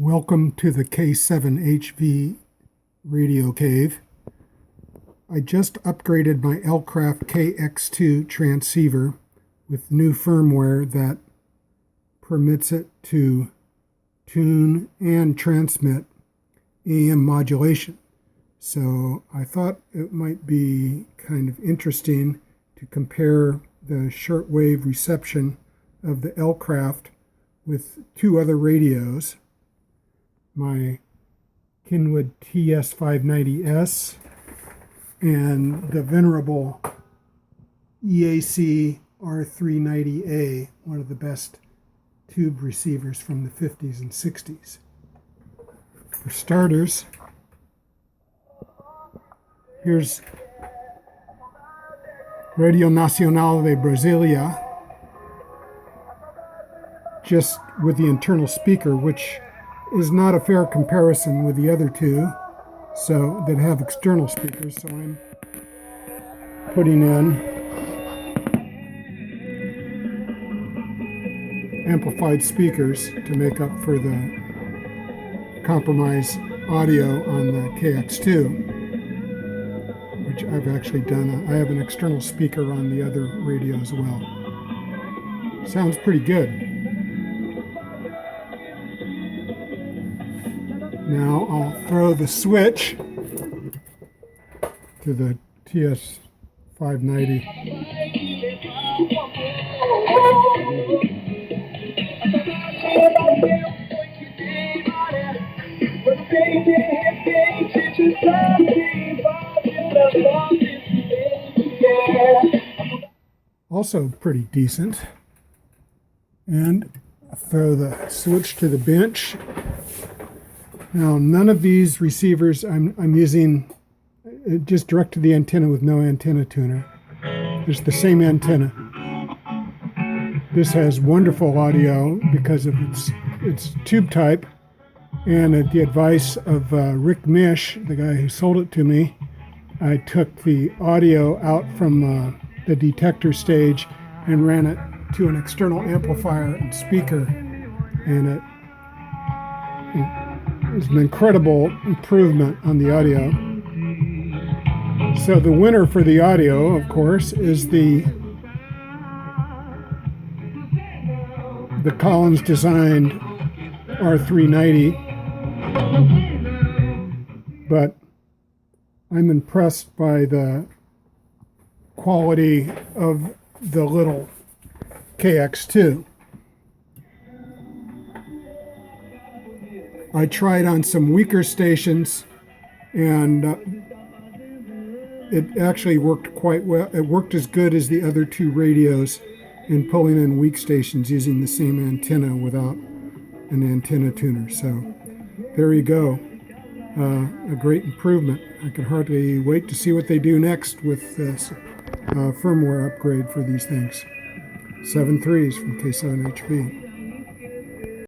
Welcome to the K7HV radio cave. I just upgraded my Elecraft KX2 transceiver with new firmware that permits it to tune and transmit AM modulation. So I thought it might be kind of interesting to compare the shortwave reception of the Elecraft with two other radios. My Kenwood TS590S and the venerable EAC R-390A, one of the best tube receivers from the 50s and 60s. For starters, here's Radio Nacional de Brasilia, just with the internal speaker, which is not a fair comparison with the other two that have external speakers. So I'm putting in amplified speakers to make up for the compromise audio on the KX2, which I've actually done. I have an external speaker on the other radio as well. Sounds pretty good. Now I'll throw the switch to the TS590. Also pretty decent. And I'll throw the switch to the bench. Now, none of these receivers, I'm using just direct to the antenna with no antenna tuner. It's the same antenna. This has wonderful audio because of its tube type, and at the advice of Rick Mish, the guy who sold it to me, I took the audio out from the detector stage and ran it to an external amplifier and speaker, and it is an incredible improvement on the audio. So the winner for the audio, of course, is the Collins designed R-390. But I'm impressed by the quality of the little KX2. I tried on some weaker stations, and it actually worked quite well. It worked as good as the other two radios in pulling in weak stations using the same antenna without an antenna tuner. So there you go. A great improvement. I can hardly wait to see what they do next with this firmware upgrade for these things. 7.3s from K7HV.